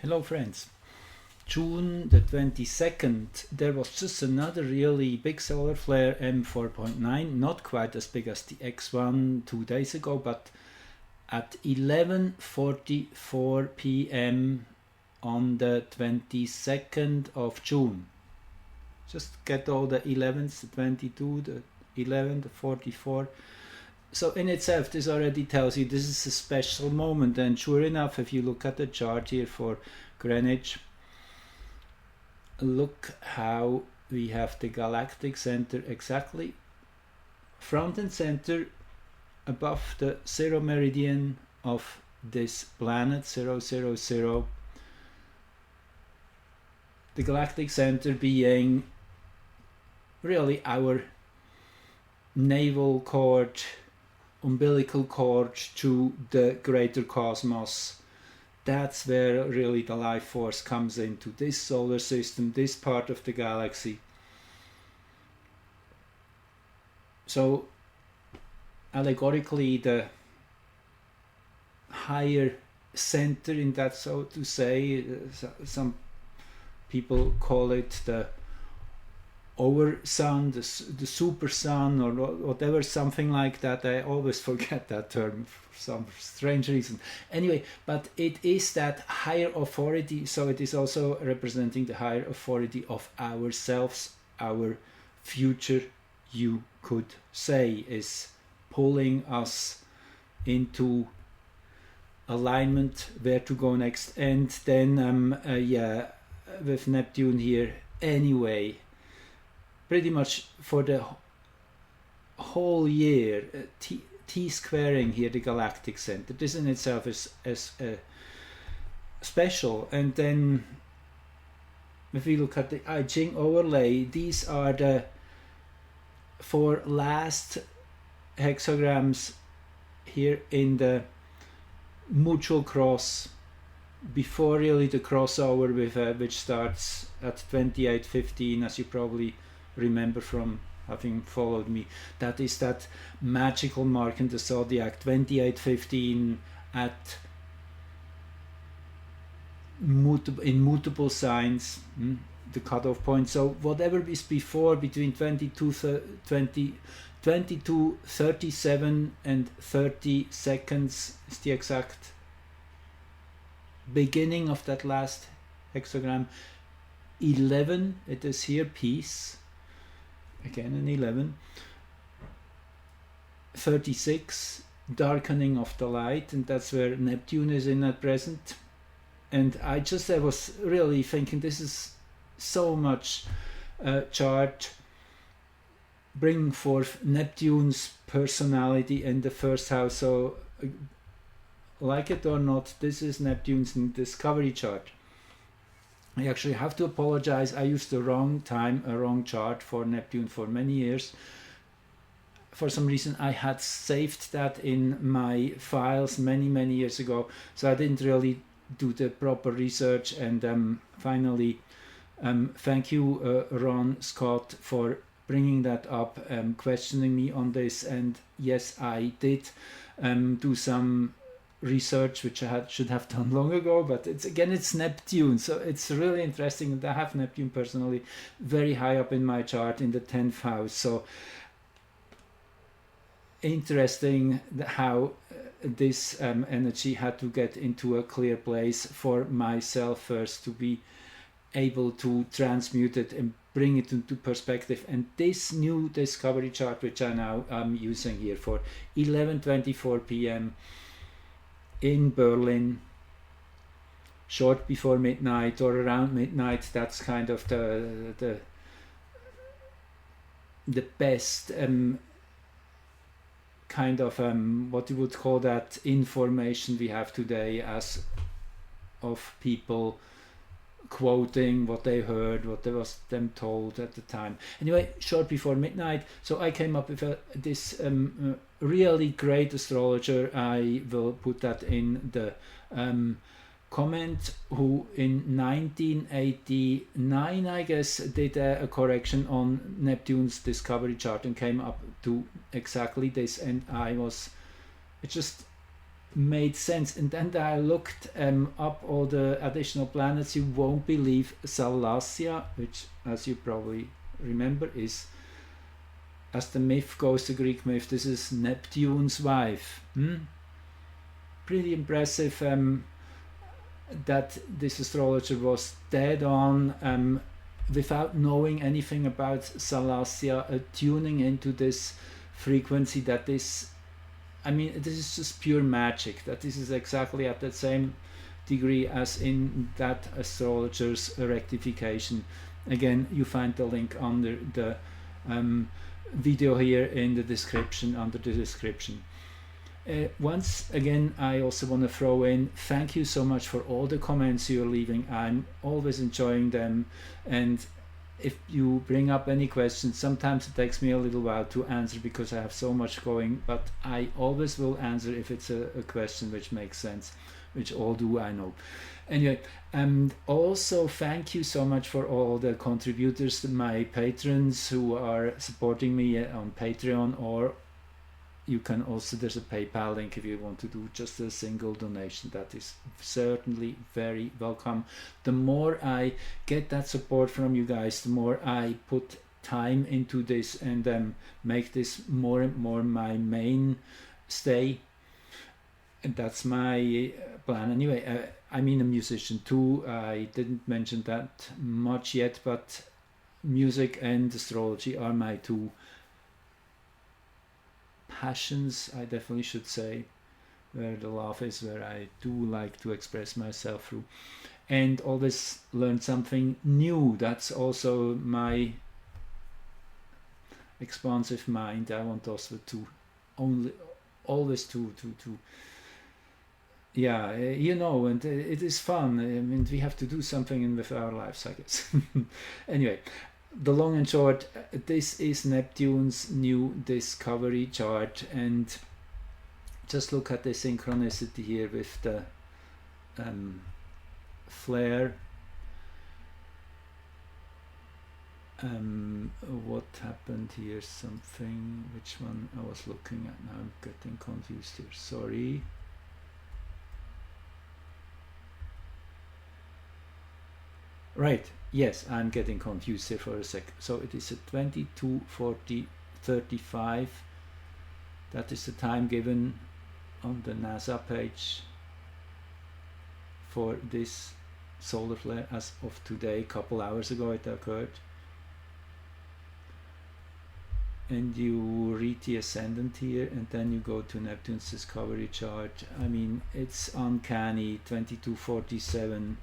Hello friends. June the 22nd, there was just another really big solar flare, M4.9, not quite as big as the X1 2 days ago, but at 11:44 p.m. on the 22nd of June. Just get all the 11s, the 22, the 11, the 44. So in itself, this already tells you this is a special moment. And sure enough, if you look at the chart here for Greenwich, look how we have the galactic center exactly front and center above the 0 meridian of this planet 000. The galactic center being really our navel cord, umbilical cord to the greater cosmos. That's where really the life force comes into this solar system, this part of the galaxy. So allegorically, the higher center in that, so to say, some people call it the over sun, the super sun, or whatever, something like that. I always forget that term for some strange reason. Anyway, but it is that higher authority, so it is also representing the higher authority of ourselves, our future, you could say, is pulling us into alignment, where to go next. And then, with Neptune here, anyway, pretty much for the whole year, T-squaring here the galactic center. This in itself is special. And then if we look at the I Ching overlay, these are the 4 last hexagrams here in the mutual cross, before really the crossover with which starts at 28:15, as you probably remember from having followed me. That is that magical mark in the zodiac, 28:15 at in multiple signs, the cutoff point. So whatever is before, between 22:37 and 30 seconds is the exact beginning of that last hexagram. 11, it is here, peace, again an 11. 36, darkening of the light, and that's where Neptune is in at present. And I was really thinking, this is so much chart bringing forth Neptune's personality in the first house. So like it or not, this is Neptune's discovery chart. I actually have to apologize. I used the wrong time, a wrong chart for Neptune for many years. For some reason, I had saved that in my files many years ago, so I didn't really do the proper research. And finally, thank you, Ron Scott, for bringing that up, questioning me on this. And yes, I did do some research which I should have done long ago, but it's Neptune, so it's really interesting. And I have Neptune personally very high up in my chart in the 10th house, so interesting how this energy had to get into a clear place for myself first to be able to transmute it and bring it into perspective. And this new discovery chart, which I now am using here for 11:24 p.m. in Berlin, short before midnight or around midnight, that's kind of the best kind of what you would call that information we have today, as of people quoting what they heard, what they was them told at the time. Anyway, short before midnight. So I came up with this really great astrologer. I will put that in the comment, who in 1989, I guess, did a correction on Neptune's discovery chart and came up to exactly this. And it just made sense. And then I looked up all the additional planets. You won't believe Salacia, which, as you probably remember, is, as the myth goes, the Greek myth, this is Neptune's wife. Pretty impressive that this astrologer was dead on, without knowing anything about Salacia, tuning into this frequency that is, I mean, this is just pure magic, that this is exactly at the same degree as in that astrologer's rectification. Again, you find the link under the video here in the description, under the description. Once again, I also want to throw in, thank you so much for all the comments you're leaving. I'm always enjoying them, and if you bring up any questions, sometimes it takes me a little while to answer because I have so much going, but I always will answer if it's a question which makes sense, which all do, I know. Anyway, and also thank you so much for all the contributors, my patrons who are supporting me on Patreon, or you can also, there's a PayPal link if you want to do just a single donation. That is certainly very welcome. The more I get that support from you guys, the more I put time into this and make this more and more my mainstay. And that's my plan. Anyway, I'm a musician too. I didn't mention that much yet, but music and astrology are my two passions, I definitely should say, where the love is, where I do like to express myself through, and always learn something new. That's also my expansive mind. I want also to always to yeah, and it is fun. I mean, we have to do something with our lives, I guess. Anyway, the long and short, this is Neptune's new discovery chart, and just look at the synchronicity here with the flare. What happened here? Something, which one I was looking at now? I'm getting confused here, sorry. Right, yes, I'm getting confused here for a sec. So it is at 22:40:35. That is the time given on the NASA page for this solar flare as of today. A couple hours ago it occurred. And you read the ascendant here, and then you go to Neptune's discovery chart. I mean, it's uncanny. 22:47.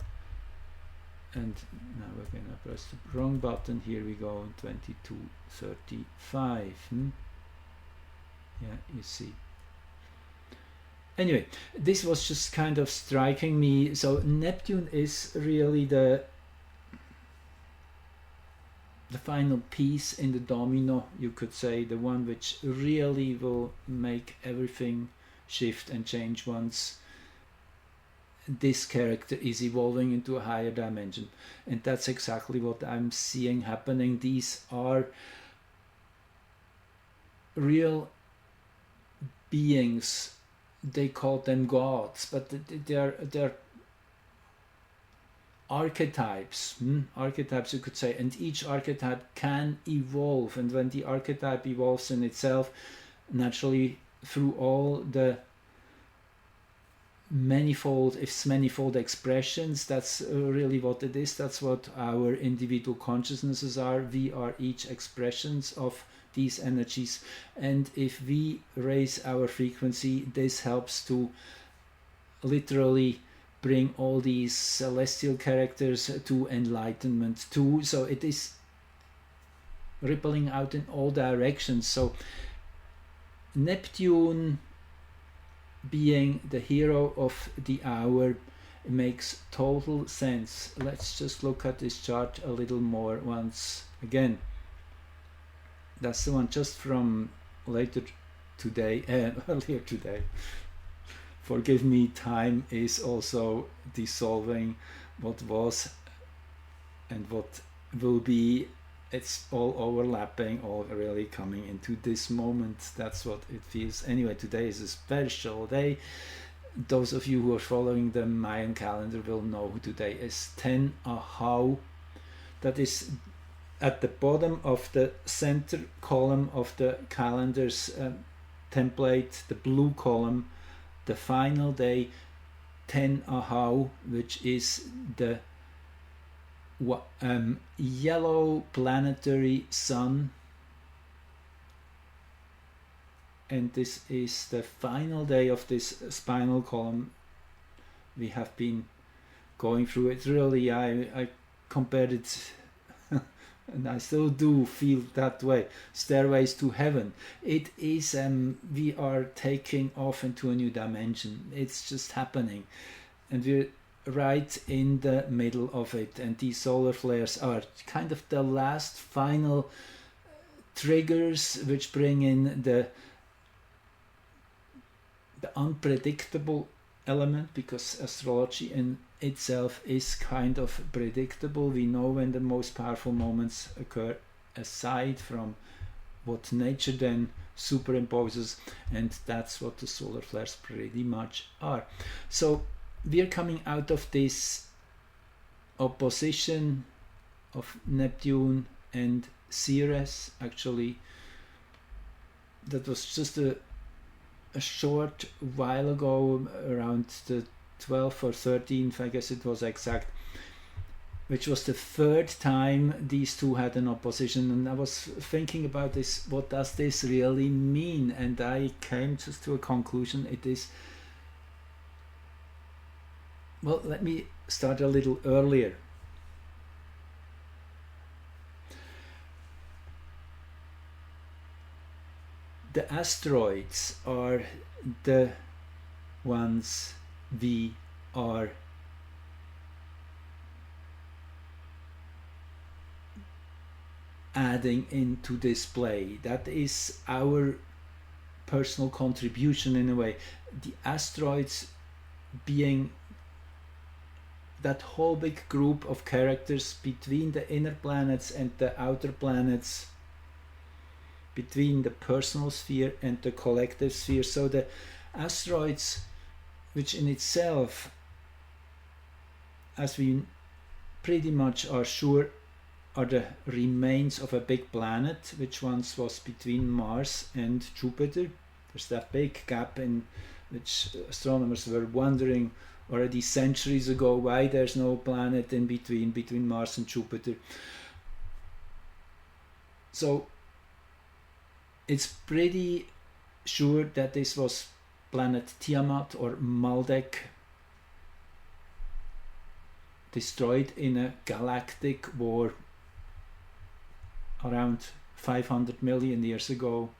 And now we're going to press the wrong button. Here we go, 22:35. Yeah, you see. Anyway, this was just kind of striking me. So Neptune is really the final piece in the domino, you could say, the one which really will make everything shift and change once this character is evolving into a higher dimension. And that's exactly what I'm seeing happening. These are real beings. They call them gods, but they're archetypes, archetypes you could say, and each archetype can evolve, and when the archetype evolves in itself, naturally through all the manifold expressions, that's really what it is. That's what our individual consciousnesses are. We are each expressions of these energies, and if we raise our frequency, this helps to literally bring all these celestial characters to enlightenment too. So it is rippling out in all directions. So Neptune being the hero of the hour makes total sense. Let's just look at this chart a little more once again. That's the one just from earlier today. Forgive me, time is also dissolving what was and what will be. It's all overlapping, all really coming into this moment. That's what it feels. Anyway, today is a special day. those of you who are following the Mayan calendar will know today is 10 Ahau. That is at the bottom of the center column of the calendar's template, the blue column, the final day, 10 Ahau, which is the yellow planetary sun. And this is the final day of this spinal column. We have been going through it. Really, I compared it and I still do feel that way. Stairways to heaven. It is, we are taking off into a new dimension. It's just happening. And we're right in the middle of it. And these solar flares are kind of the last final triggers which bring in the unpredictable element, because astrology in itself is kind of predictable. We know when the most powerful moments occur, aside from what nature then superimposes, and that's what the solar flares pretty much are. So we're coming out of this opposition of Neptune and Ceres. Actually, that was just a short while ago, around the 12th or 13th, I guess it was exact, which was the third time these two had an opposition. And I was thinking about this, what does this really mean? And I came just to a conclusion. It is, well, let me start a little earlier. The asteroids are the ones we are adding into this play. That is our personal contribution in a way. The asteroids being that whole big group of characters between the inner planets and the outer planets, between the personal sphere and the collective sphere. So the asteroids, which in itself, as we pretty much are sure, are the remains of a big planet, which once was between Mars and Jupiter. There's that big gap in which astronomers were wondering already centuries ago why there's no planet in between Mars and Jupiter. So it's pretty sure that this was planet Tiamat or Maldek, destroyed in a galactic war around 500 million years ago.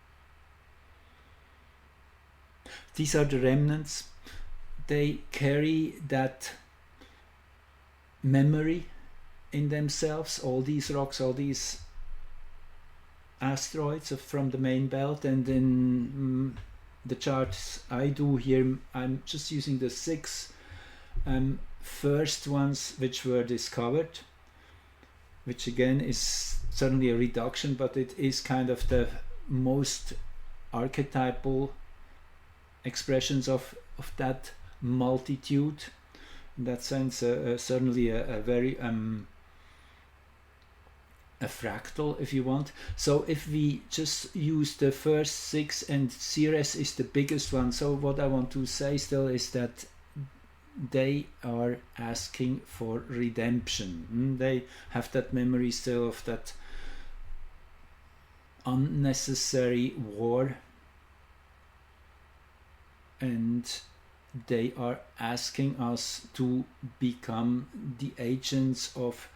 These are the remnants. They carry that memory in themselves, all these rocks, all these asteroids from the main belt. And in the charts I do here, I'm just using the 6 first ones which were discovered, which again is certainly a reduction, but it is kind of the most archetypal expressions of that multitude. In that sense, certainly a very a fractal, if you want. So if we just use the first 6, and Ceres is the biggest one, so what I want to say still is that they are asking for redemption. They have that memory still of that unnecessary war, and they are asking us to become the agents of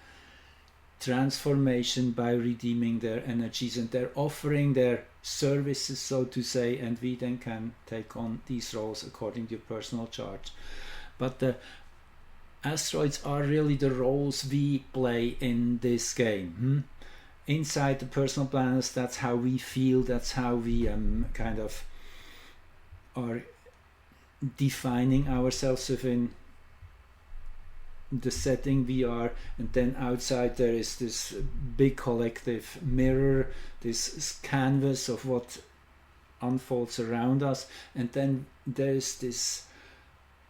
transformation by redeeming their energies, and they're offering their services, so to say, and we then can take on these roles according to your personal chart. But the asteroids are really the roles we play in this game. Inside the personal planets, that's how we feel, that's how we kind of are defining ourselves within the setting we are. And then outside there is this big collective mirror, this canvas of what unfolds around us, and then there's this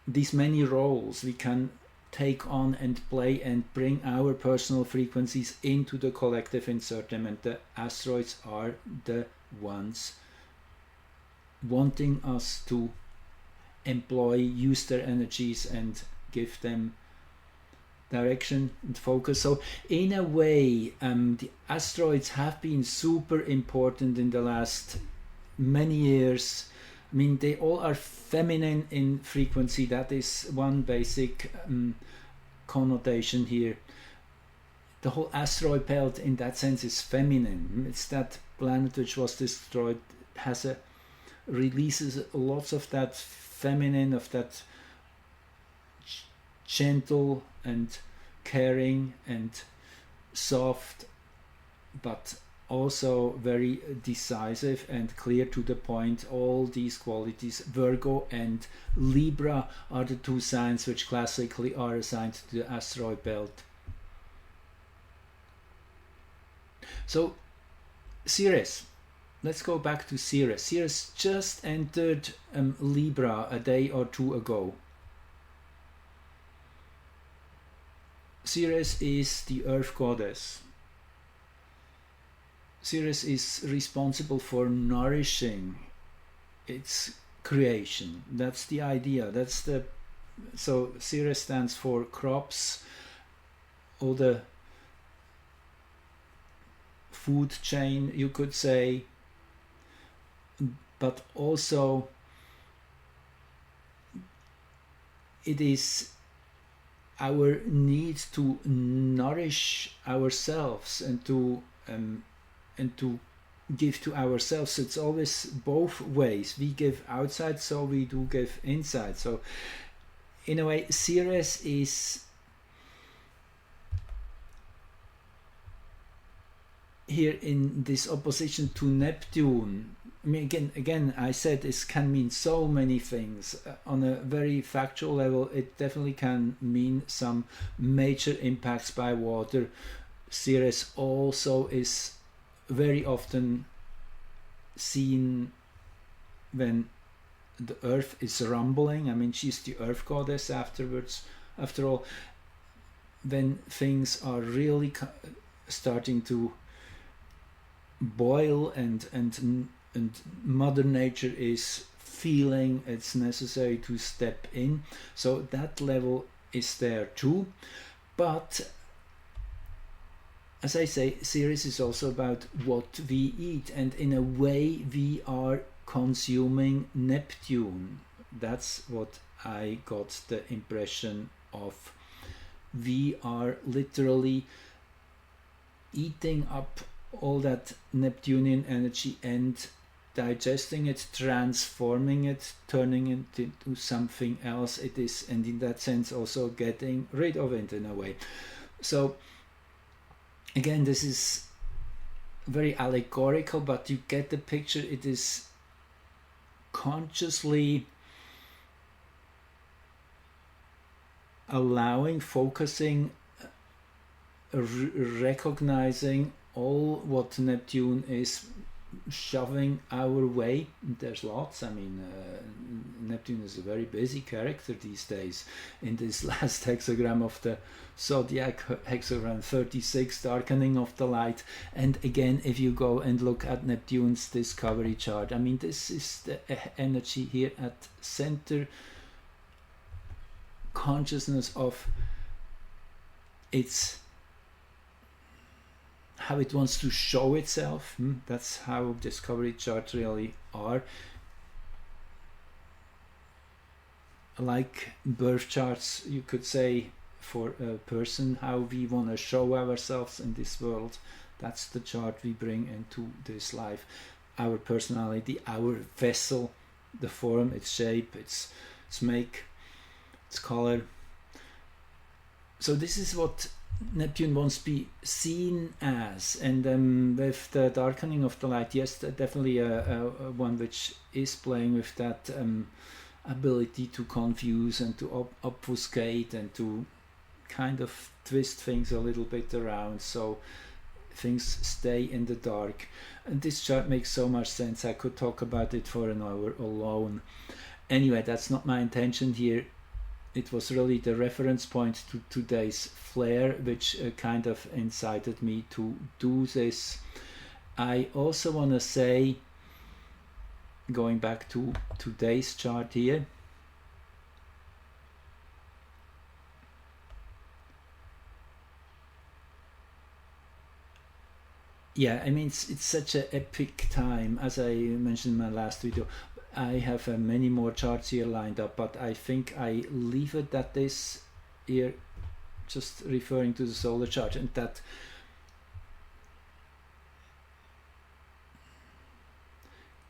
these many roles we can take on and play and bring our personal frequencies into the collective, insert them, and the asteroids are the ones wanting us to employ, use their energies and give them direction and focus. So in a way, the asteroids have been super important in the last many years. I mean, they all are feminine in frequency. That is one basic connotation here. The whole asteroid belt in that sense is feminine. It's that planet which was destroyed, releases lots of that feminine, of that gentle and caring and soft, but also very decisive and clear to the point. All these qualities, Virgo and Libra, are the two signs which classically are assigned to the asteroid belt. So Ceres, let's go back to Ceres. Ceres just entered Libra a day or two ago. Ceres is the earth goddess. Ceres is responsible for nourishing its creation. That's the idea. So Ceres stands for crops, all the food chain, you could say, but also it is our need to nourish ourselves and to give to ourselves. It's always both ways. We give outside, so we do give inside. So in a way, Ceres is here in this opposition to Neptune. I mean, again, I said this can mean so many things. On a very factual level, it definitely can mean some major impacts by water. Ceres also is very often seen when the earth is rumbling. I mean, she's the earth goddess after all. When things are really starting to boil and Mother Nature is feeling it's necessary to step in. So that level is there too. But as I say, Ceres is also about what we eat, and in a way we are consuming Neptune. That's what I got the impression of. We are literally eating up all that Neptunian energy and digesting it, transforming it, turning it into something else it is, and in that sense also getting rid of it in a way. So again, this is very allegorical, but you get the picture. It is consciously allowing, focusing, recognizing all what Neptune is shoving our way. There's lots. I mean, Neptune is a very busy character these days. In this last hexagram of the zodiac, hexagram 36, darkening of the light. And again, if you go and look at Neptune's discovery chart, I mean, this is the energy here at center consciousness of its how it wants to show itself. That's how discovery charts really are. Like birth charts, you could say, for a person, how we want to show ourselves in this world. That's the chart we bring into this life. Our personality, our vessel, the form, its shape, its make, its color. So this is what Neptune wants to be seen as, and with the darkening of the light, yes, definitely a one which is playing with that ability to confuse and to obfuscate and to kind of twist things a little bit around so things stay in the dark. And this chart makes so much sense. I could talk about it for an hour alone. Anyway, that's not my intention here. it was really the reference point to today's flare which kind of incited me to do this. I also want to say, going back to today's chart here, yeah, I mean, it's such an epic time. As I mentioned in my last video, I have many more charts here lined up, but I think I leave it at this here, just referring to the solar chart, and that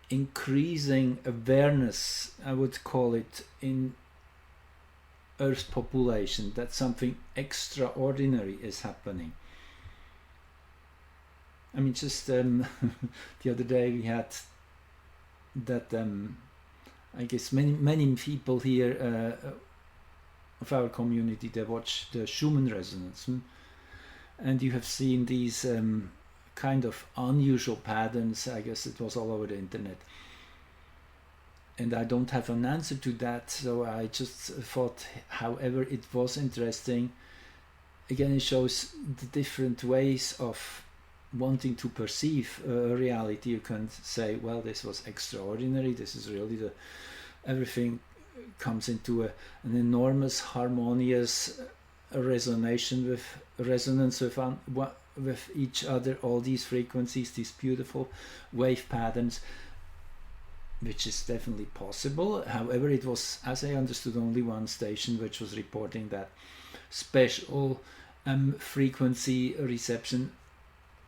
increasing awareness, I would call it, in Earth's population, that something extraordinary is happening. I mean, just the other day we had that I guess many people here of our community, they watch the Schumann resonance, and you have seen these kind of unusual patterns. I guess it was all over the internet, and I don't have an answer to that, so I just thought, however, it was interesting. Again, it shows the different ways of wanting to perceive reality. You can say, well, this was extraordinary, this is really everything comes into an enormous harmonious resonance with each other, all these frequencies, these beautiful wave patterns, which is definitely possible. However, it was, as I understood, only one station which was reporting that special frequency reception.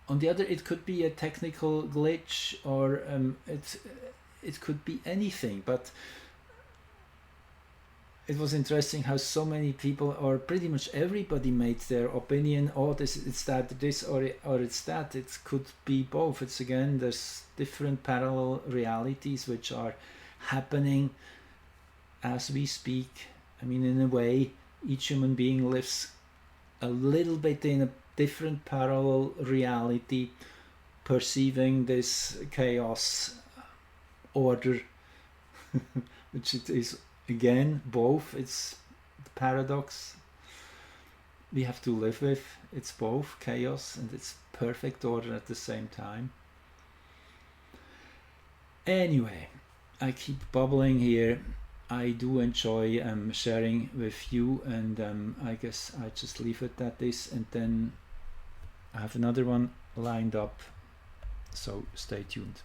On the other, it could be a technical glitch, or it could be anything, but it was interesting how so many people, or pretty much everybody, made their opinion, oh, it's that, this, or it's that. It could be both. It's, again, there's different parallel realities which are happening as we speak. I mean, in a way, each human being lives a little bit in a different parallel reality, perceiving this chaos order, which it is, again, both. It's the paradox we have to live with. It's both chaos and it's perfect order at the same time. Anyway, I keep bubbling here. I do enjoy sharing with you, and I guess I just leave it at this, and then I have another one lined up, so stay tuned.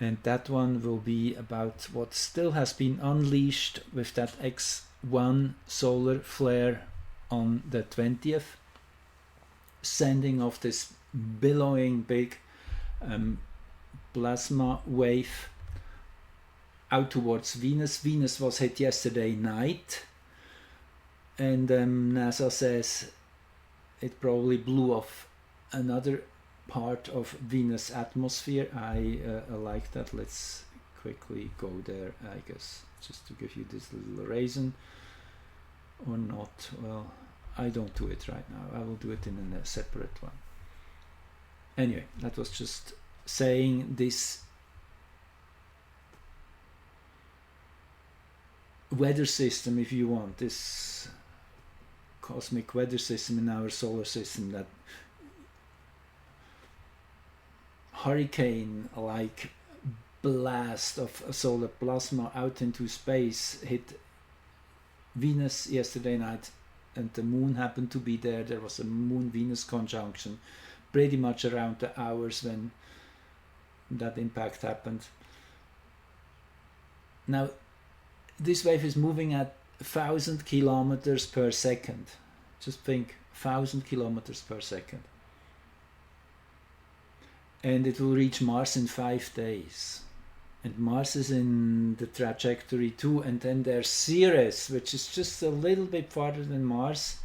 And that one will be about what still has been unleashed with that X1 solar flare on the 20th, sending off this billowing big plasma wave out towards Venus. Venus was hit yesterday night, and NASA says it probably blew off another part of Venus atmosphere. I like that. Let's quickly go there, I guess, just to give you this little reason, or not. Well, I don't do it right now. I will do it in a separate one. Anyway, that was just saying this weather system, if you want, this cosmic weather system in our solar system, that hurricane-like blast of solar plasma out into space hit Venus yesterday night, and the moon happened to be there. There was a moon-Venus conjunction pretty much around the hours when that impact happened. Now, this wave is moving at 1,000 kilometers per second. Just think, 1,000 kilometers per second. And it will reach Mars in 5 days. And Mars is in the trajectory too. And then there's Ceres, which is just a little bit farther than Mars.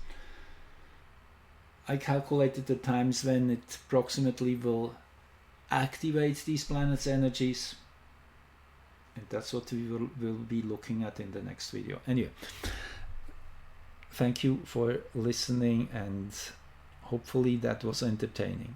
I calculated the times when it approximately will activate these planets' energies. And that's what we will be looking at in the next video. Anyway, thank you for listening, and hopefully that was entertaining.